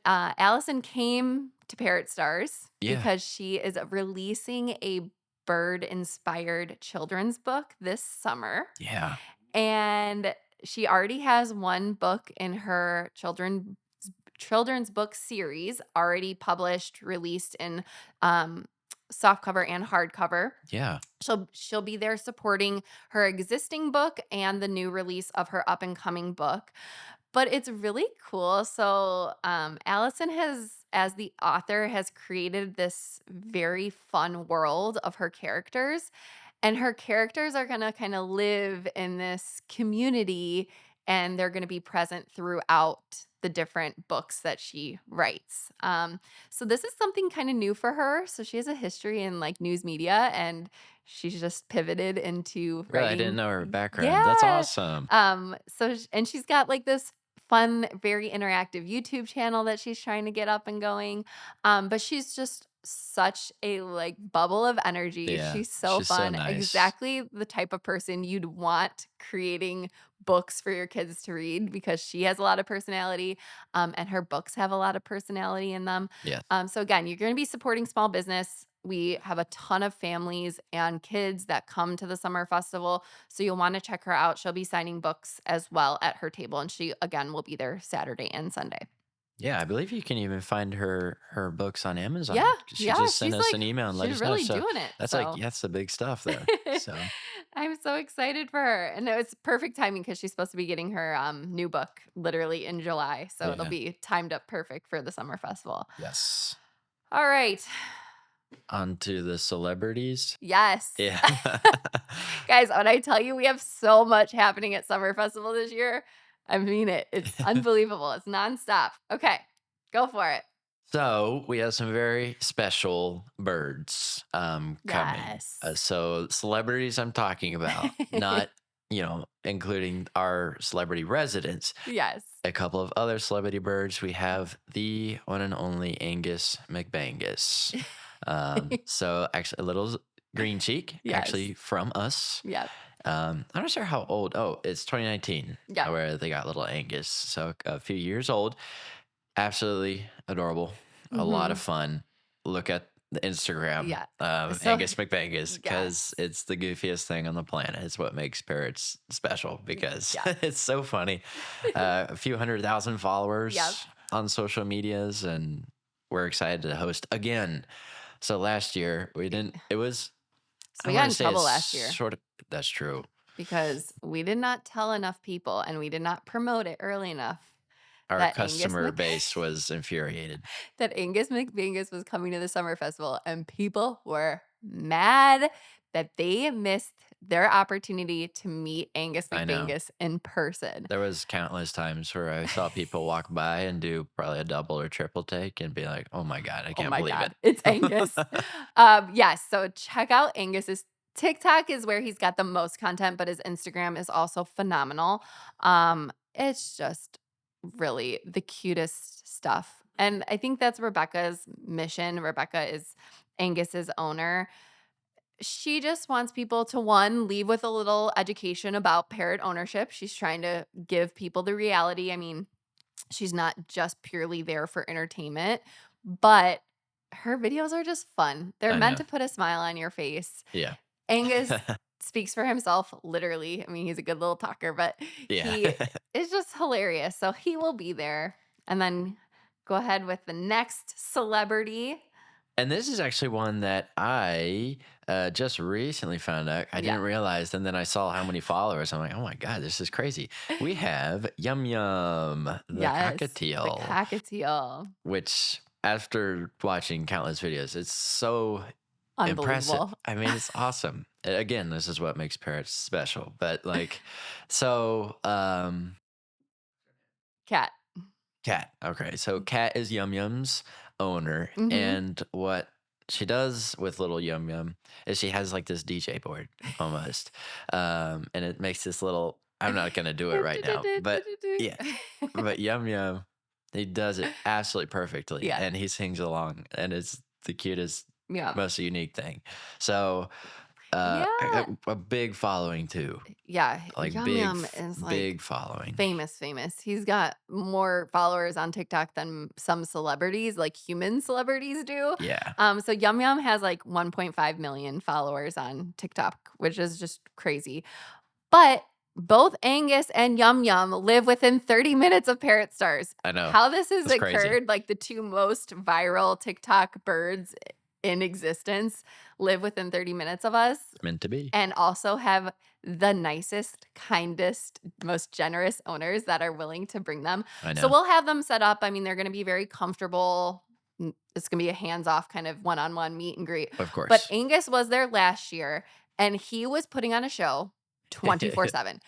Allison came to Parrot Stars Yeah. because she is releasing a bird inspired children's book this summer. Yeah. And she already has one book in her children's book series already published, released in softcover and hardcover. Yeah. She'll be there supporting her existing book and the new release of her up and coming book. But it's really cool. So Allison as the author, has created this very fun world of her characters. And her characters are gonna kind of live in this community and they're gonna be present throughout the different books that she writes. So this is something kind of new for her. So she has a history in like news media and she's just pivoted into Really, I writing. didn't know her background. That's Yeah. awesome. And she's got like this fun, very interactive YouTube channel that she's trying to get up and going. But she's just such a like bubble of energy. Yeah. She's so She's so fun. nice. Exactly the type of person you'd want creating books for your kids to read because she has a lot of personality, and her books have a lot of personality in them. Yeah. So again, you're going to be supporting small business. We have a ton of families and kids that come to the summer festival. So you'll want to check her out. She'll be signing books as well at her table. And she, again, will be there Saturday and Sunday. Yeah, I believe you can even find her books on Amazon. Yeah, She just sent she's us an email and let she's us know. really So doing it. that's So that's the big stuff there. So I'm so excited for her. And it was perfect timing because she's supposed to be getting her new book literally in July. So it'll yeah, be timed up perfect for the summer festival. yes. All right. On to the celebrities. Yes. Yeah. Guys, when I tell you we have so much happening at Summer Festival this year, I mean it. It's unbelievable. It's nonstop. Okay, go for it. So we have some very special birds coming. Yes. So celebrities I'm talking about, not, including our celebrity residents. Yes. A couple of other celebrity birds. We have the one and only Angus McBangus. So actually a little green cheek, Yes. actually from us. Yep. I'm not sure how old. Oh, it's 2019 Yeah. where they got little Angus. So a few years old. Absolutely adorable. A lot of fun. Look at the Instagram Yeah. of So- Angus McBangus because Yes. it's the goofiest thing on the planet. It's what makes parrots special because Yeah. it's so funny. A few 100,000 followers Yep. on social medias, and we're excited to host again. So last year we didn't. It was. So we got in trouble last year Sort of. That's true. because we did not tell enough people and we did not promote it early enough. Our That Angus customer Mc- base was infuriated. That Angus McBangus was coming to the summer festival and people were mad that they missed their opportunity to meet Angus I know. McBangus in person. There was countless times where I saw people walk by and do probably a double or triple take and be like, "Oh my god, I can't believe it." It's Angus. Yes, so check out Angus's TikTok is where he's got the most content, but his Instagram is also phenomenal. It's just really the cutest stuff. And I think that's Rebecca's mission. Rebecca is Angus's owner. She just wants people to, one, leave with a little education about parrot ownership. She's trying to give people the reality. I mean, she's not just purely there for entertainment, but her videos are just fun. They're I meant know. to put a smile on your face. Yeah. Angus speaks for himself, literally. I mean, he's a good little talker, but Yeah. he is just hilarious. So he will be there. And then go ahead with the next celebrity. And this is actually one that I just recently found out. I didn't realize, and then I saw how many followers. I'm like, oh my god, this is crazy. We have Yum Yum, the cockatiel. The cockatiel. Which, after watching countless videos, it's so impressive. Unbelievable. I mean, it's awesome. Again, this is what makes parrots special. But so Cat. Okay, so Cat is Yum Yum's owner, Mhm. and what she does with little Yum Yum is she has like this DJ board almost, and it makes this little. I'm not gonna do it right now, but yeah, but Yum Yum, he does it absolutely perfectly, Yeah. and he sings along, and it's the cutest, Yeah. most unique thing. So, a big following too, Yeah. like Yum big, Yum is like big following. famous. He's got more followers on TikTok than some celebrities, like human celebrities do. Yeah, So Yum Yum has like 1.5 million followers on TikTok, which is just crazy. But both Angus and Yum Yum live within 30 minutes of Parrot Stars. I know. How this has It's crazy. occurred, like the two most viral TikTok birds in existence live within 30 minutes of us It's meant to be. and also have the nicest, kindest, most generous owners that are willing to bring them. I know. So we'll have them set up. I mean, they're going to be very comfortable. It's going to be a hands-off kind of one-on-one meet and greet. Of course. But Angus was there last year and he was putting on a show 24/7.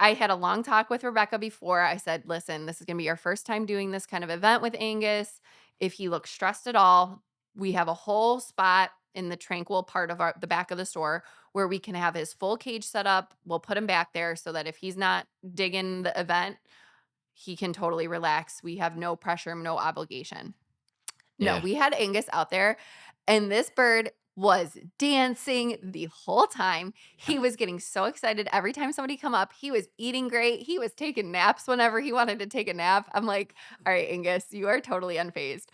I had a long talk with Rebecca before. I said, listen, this is going to be our first time doing this kind of event with Angus. If he looks stressed at all, we have a whole spot in the tranquil part of the back of the store where we can have his full cage set up. We'll put him back there so that if he's not digging the event, he can totally relax. We have no pressure, no obligation. No, Yeah. we had Angus out there, and this bird was dancing the whole time. He was getting so excited every time somebody come up. He was eating great. He was taking naps whenever he wanted to take a nap. I'm like, all right, Angus, you are totally unfazed.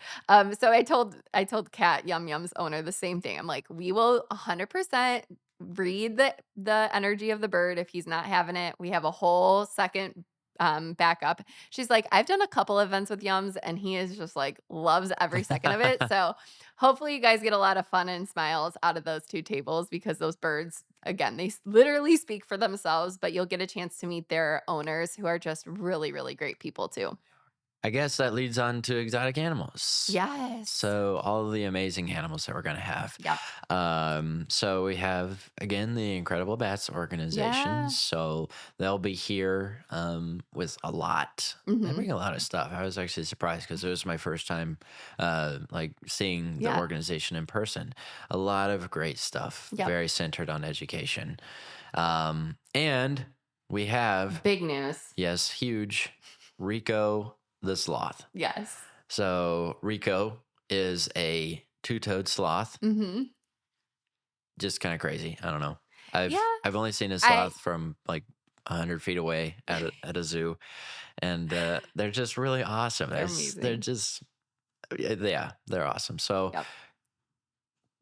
So I told Kat Yum Yum's owner the same thing. I'm like, we will 100% read the energy of the bird. If he's not having it, we have a whole second backup. She's like, I've done a couple events with Yums and he is just like loves every second of it. So hopefully you guys get a lot of fun and smiles out of those two tables, because those birds, again, they literally speak for themselves, but you'll get a chance to meet their owners, who are just really, really great people too. I guess that leads on to exotic animals. Yes. So all of the amazing animals that we're going to have. Yep. So we have, again, the Incredible Bats organization. Yeah. So they'll be here with a lot. They bring a lot of stuff. I was actually surprised because it was my first time like seeing the organization in person. A lot of great stuff. Yep. Very centered on education. And we have big news. Yes, huge. Rico the sloth. Yes. So Rico is a two-toed sloth. Just kind of crazy. I don't know. I've only seen a sloth from like 100 feet away at a zoo, and they're just really awesome. They're just they're awesome. So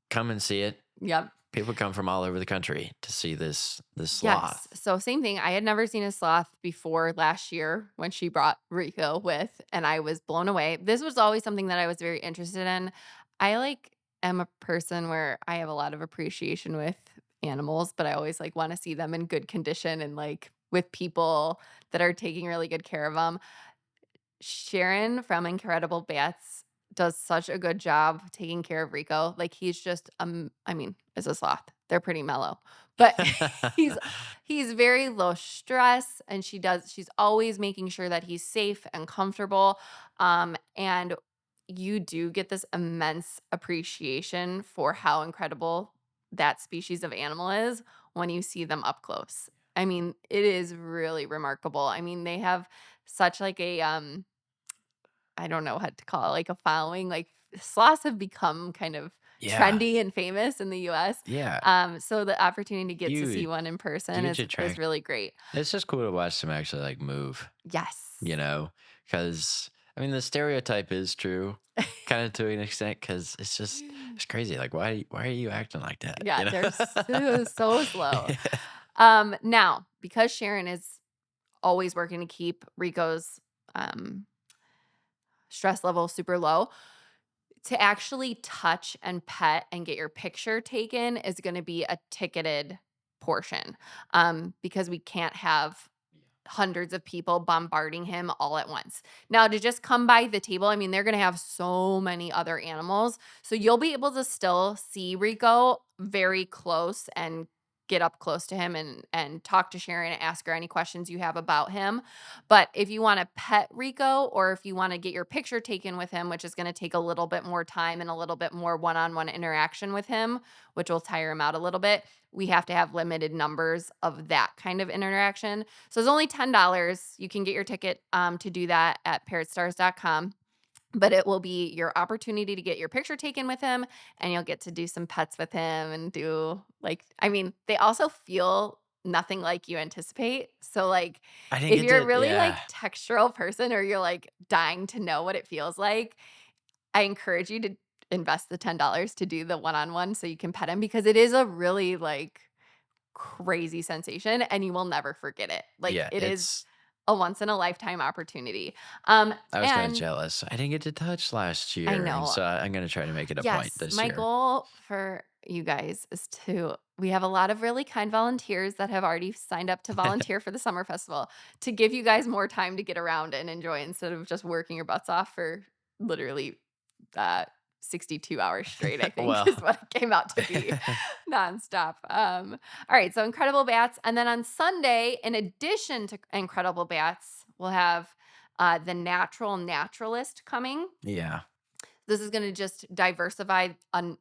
come and see it. Yep. People come from all over the country to see this sloth. Yes. So same thing. I had never seen a sloth before last year when she brought Rico with, and I was blown away. This was always something that I was very interested in. I am a person where I have a lot of appreciation with animals, but I always want to see them in good condition and with people that are taking really good care of them. Sharon from Incredible Bats does such a good job taking care of Rico. He's just as a sloth, they're pretty mellow, but he's very low stress, and she's always making sure that he's safe and comfortable. And you do get this immense appreciation for how incredible that species of animal is when you see them up close. It is really remarkable. They have such a I don't know what to call it, a following. Sloths have become kind of trendy and famous in the US. Yeah. So the opportunity to get to see one in person is really great. It's just cool to watch them actually move. Yes. Because the stereotype is true, kind of to an extent, because it's crazy. Why are you acting like that? Yeah, they're so slow. Now, because Sharon is always working to keep Rico's stress level super low, to actually touch and pet and get your picture taken is going to be a ticketed portion, because we can't have hundreds of people bombarding him all at once. Now, to just come by the table, they're going to have so many other animals, so you'll be able to still see Rico very close and get up close to him and talk to Sharon and ask her any questions you have about him. But if you want to pet Rico, or if you want to get your picture taken with him, which is going to take a little bit more time and a little bit more one-on-one interaction with him, which will tire him out a little bit, we have to have limited numbers of that kind of interaction. So it's only $10. You can get your ticket to do that at parrotstars.com. But it will be your opportunity to get your picture taken with him, and you'll get to do some pets with him and do they also feel nothing like you anticipate. So if you're really textural person, or you're dying to know what it feels like, I encourage you to invest the $10 to do the one-on-one so you can pet him, because it is a really crazy sensation, and you will never forget it. It is a once in a lifetime opportunity. I was kind of jealous. I didn't get to touch last year. I know. So I'm going to try to make it a point this year. My goal for you guys is we have a lot of really kind volunteers that have already signed up to volunteer for the Summer Festival, to give you guys more time to get around and enjoy, instead of just working your butts off for literally 62 hours straight, I think is what it came out to be, nonstop. All right, so Incredible Bats. And then on Sunday, in addition to Incredible Bats, we'll have the Natural Naturalist coming. Yeah. This is going to just diversify on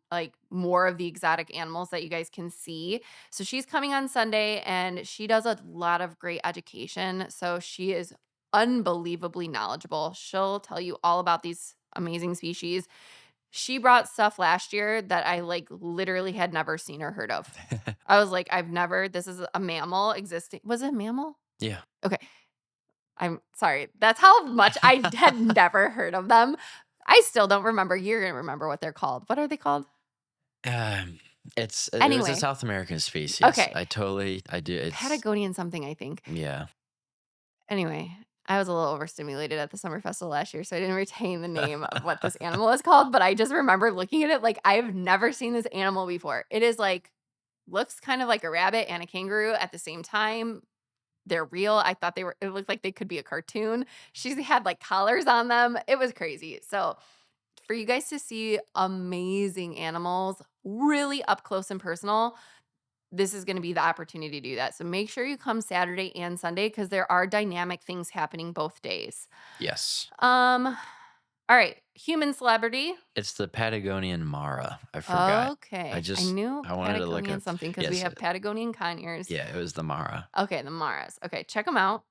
more of the exotic animals that you guys can see. So she's coming on Sunday, and she does a lot of great education. So she is unbelievably knowledgeable. She'll tell you all about these amazing species. She brought stuff last year that I like literally had never seen or heard of. I was like, this is a mammal existing. Was it a mammal? Yeah. Okay. I'm sorry. That's how much I had never heard of them. I still don't remember. You're going to remember what they're called. What are they called? It was Anyway. a South American species. Okay. I do. It's Patagonian something, I think. Yeah. Anyway, I was a little overstimulated at the summer festival last year, so I didn't retain the name of what this animal is called, but I just remember looking at it like I've never seen this animal before. It is like, looks kind of like a rabbit and a kangaroo at the same time. They're real. I thought it looked like they could be a cartoon. She had like collars on them. It was crazy. So for you guys to see amazing animals really up close and personal, this is going to be the opportunity to do that. So make sure you come Saturday and Sunday because there are dynamic things happening both days. Yes. All right. Human celebrity. It's the Patagonian Mara. I forgot. Okay. I knew I wanted to look Patagonian up something because we have Patagonian conures. Yeah, it was the Mara. Okay, the Maras. Okay, check them out.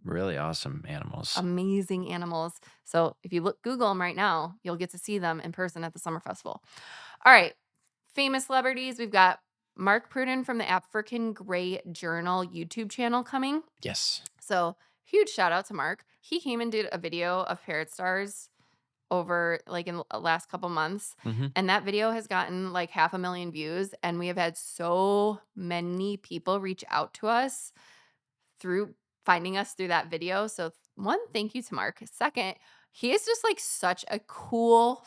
Really awesome animals. Amazing animals. So if you Google them right now, you'll get to see them in person at the Summer Festival. All right. Famous celebrities. We've got Mark Pruden from the African Gray Journal YouTube channel coming. Yes. So huge shout out to Mark. He came and did a video of Parrot Stars over like in the last couple months. And that video has gotten like 500,000 views. And we have had so many people reach out to us through finding us through that video. So one, thank you to Mark. Second, he is just like such a cool,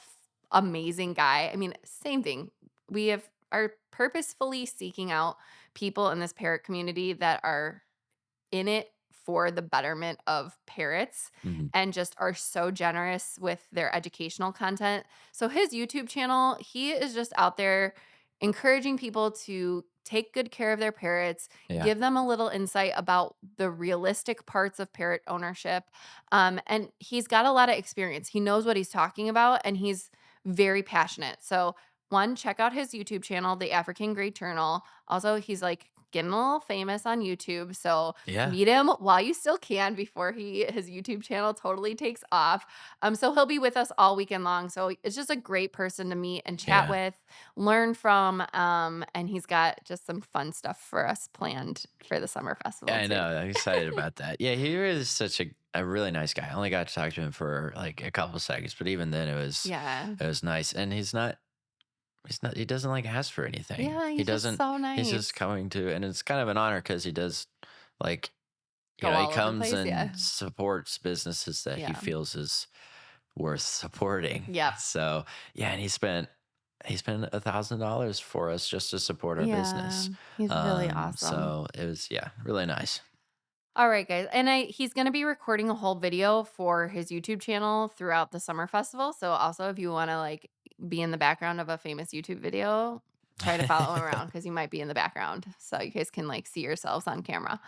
amazing guy. I mean, same thing. We are purposefully seeking out people in this parrot community that are in it for the betterment of parrots and just are so generous with their educational content. So his YouTube channel, he is just out there encouraging people to take good care of their parrots, give them a little insight about the realistic parts of parrot ownership. And he's got a lot of experience. He knows what he's talking about and he's very passionate. So one, check out his YouTube channel, The African Gray Journal. Also, he's like getting a little famous on YouTube. So meet him while you still can before his YouTube channel totally takes off. So he'll be with us all weekend long. So it's just a great person to meet and chat with, learn from. And he's got just some fun stuff for us planned for the Summer Festival. I know. I'm excited about that. Yeah, he is such a really nice guy. I only got to talk to him for like a couple seconds, but even then it was nice. And he doesn't like ask for anything. Yeah, he doesn't. Just so nice. He's just coming to, and it's kind of an honor because he does like, he comes and supports businesses that he feels is worth supporting. Yeah. So and he spent $1,000 for us just to support our business. He's really awesome. So it was really nice. All right, guys. And he's going to be recording a whole video for his YouTube channel throughout the Summer Festival. So also if you want to like be in the background of a famous YouTube video, try to follow him around because you might be in the background. So you guys can like see yourselves on camera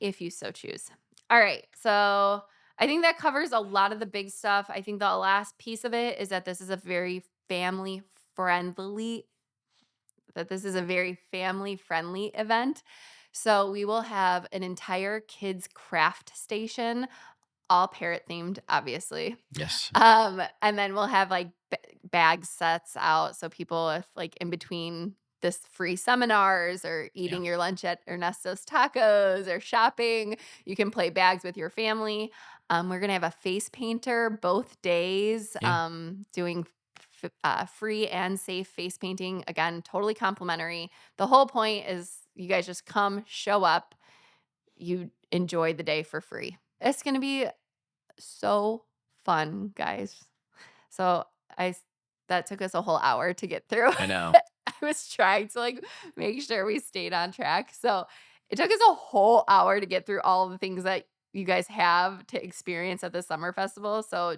if you so choose. All right. So I think that covers a lot of the big stuff. I think the last piece of it is that this is a very family friendly event. So we will have an entire kids craft station, all parrot themed, obviously. Yes. And then we'll have like bag sets out. So people, if like in between this free seminars or eating your lunch at Ernesto's Tacos or shopping, you can play bags with your family. We're going to have a face painter both days, doing free and safe face painting. Again, totally complimentary. The whole point is you guys just come, show up, you enjoy the day for free. It's going to be so fun, guys. So that took us a whole hour to get through. I know. I was trying to like make sure we stayed on track. So it took us a whole hour to get through all of the things that you guys have to experience at the Summer Festival. So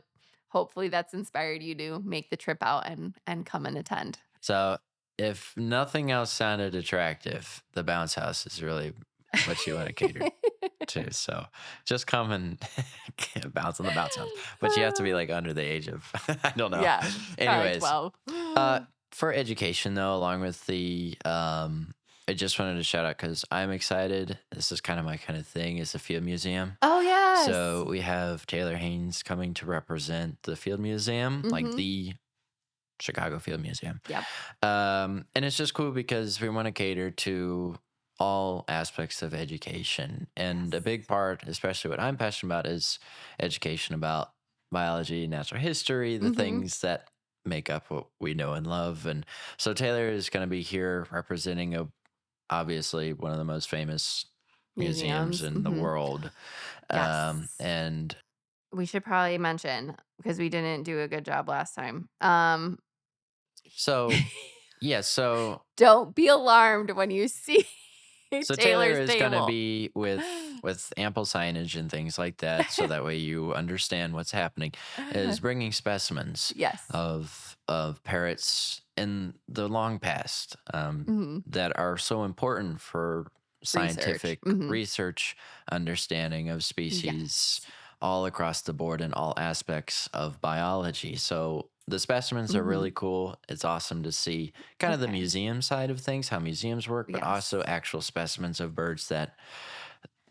hopefully that's inspired you to make the trip out and come and attend. So if nothing else sounded attractive, the bounce house is really what you want to cater to. So just come and bounce on the bounce house. But you have to be like under the age of, I don't know. Yeah. Anyways, 12. For education though, along with the, I just wanted to shout out because I'm excited. This is kind of my kind of thing, is the Field Museum. Oh, yes. So we have Taylor Haynes coming to represent the Field Museum, like the Chicago Field Museum. Yep. And it's just cool because we want to cater to all aspects of education. And a big part, especially what I'm passionate about, is education about biology, natural history, the things that make up what we know and love. And so Taylor is going to be here representing obviously one of the most famous museums in the world. Yes. And we should probably mention, because we didn't do a good job last time. So, yeah, so don't be alarmed when you see Taylor Taylor's is going to table. be with ample signage and things like that, so that way you understand what's happening. Is bringing specimens Yes. of parrots in the long past that are so important for scientific research, understanding of species all across the board in all aspects of biology. So the specimens are really cool. It's awesome to see kind of the museum side of things, how museums work, but also actual specimens of birds that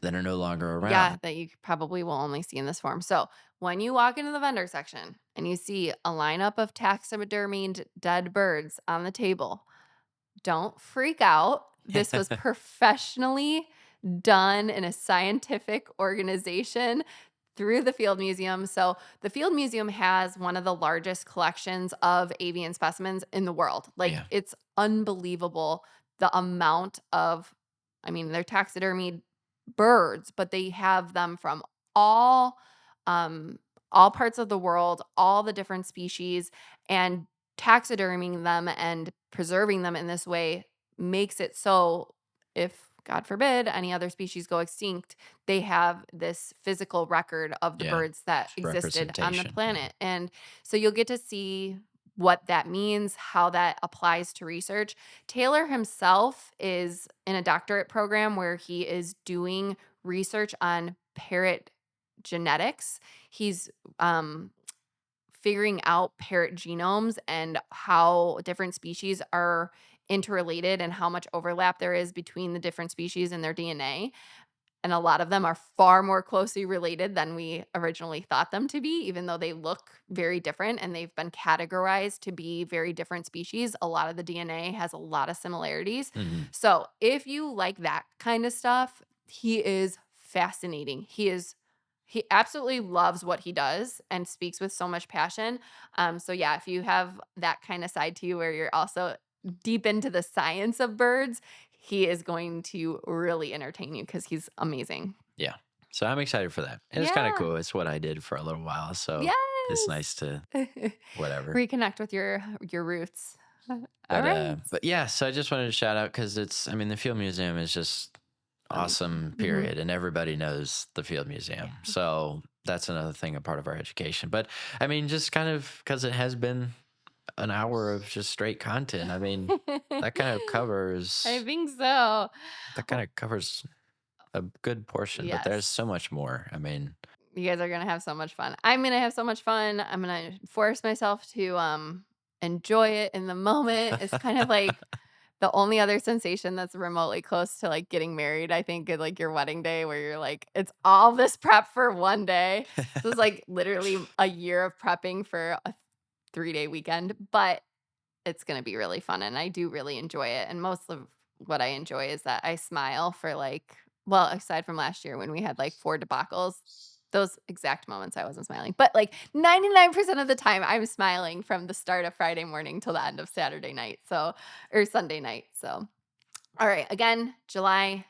are no longer around. Yeah, that you probably will only see in this form. So when you walk into the vendor section and you see a lineup of taxidermied dead birds on the table, don't freak out. This was professionally done in a scientific organization through the Field Museum. So the Field Museum has one of the largest collections of avian specimens in the world. Like, it's unbelievable the amount of, I mean, they're taxidermied birds, but they have them from all parts of the world, all the different species, and taxiderming them and preserving them in this way makes it so if, God forbid, any other species go extinct, they have this physical record of the birds that existed on the planet. And so you'll get to see what that means, how that applies to research. Taylor himself is in a doctorate program where he is doing research on parrot genetics. He's figuring out parrot genomes and how different species are interrelated and how much overlap there is between the different species and their DNA. And a lot of them are far more closely related than we originally thought them to be, even though they look very different and they've been categorized to be very different species. A lot of the DNA has a lot of similarities. So if you like that kind of stuff, he is fascinating. He absolutely loves what he does and speaks with so much passion. So yeah, if you have that kind of side to you where you're also deep into the science of birds, he is going to really entertain you because he's amazing. Yeah. So I'm excited for that. And it's kind of cool. It's what I did for a little while. So it's nice to whatever. Reconnect with your roots. All right. But yeah, so I just wanted to shout out because the Field Museum is just awesome, period. And everybody knows the Field Museum. So that's another thing, a part of our education. But I mean, just kind of because it has been an hour of just straight content. I mean, that kind of covers. I think so. That kind of covers a good portion, but there's so much more. I mean, you guys are going to have so much fun. I'm going to have so much fun. I'm going to force myself to enjoy it in the moment. It's kind of like the only other sensation that's remotely close to like getting married, I think, is like your wedding day where you're like, it's all this prep for one day. So it's like literally a year of prepping for a 3-day weekend, but it's going to be really fun. And I do really enjoy it. And most of what I enjoy is that I smile for well, aside from last year when we had like 4 debacles, those exact moments I wasn't smiling. But like 99% of the time I'm smiling from the start of Friday morning till the end of Saturday night. Or Sunday night. So, all right. Again, July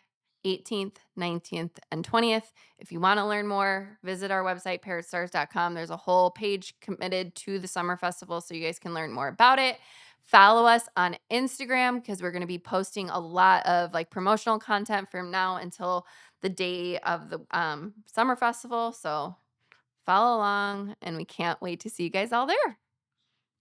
18th, 19th, and 20th. If you want to learn more, visit our website, parrotstars.com. There's a whole page committed to the summer festival so you guys can learn more about it. Follow us on Instagram because we're going to be posting a lot of like promotional content from now until the day of the summer festival. So follow along, and we can't wait to see you guys all there.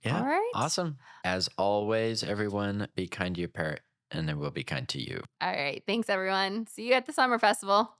Yeah. All right. Awesome. As always, everyone, be kind to your parrot, and they will be kind to you. All right. Thanks, everyone. See you at the summer festival.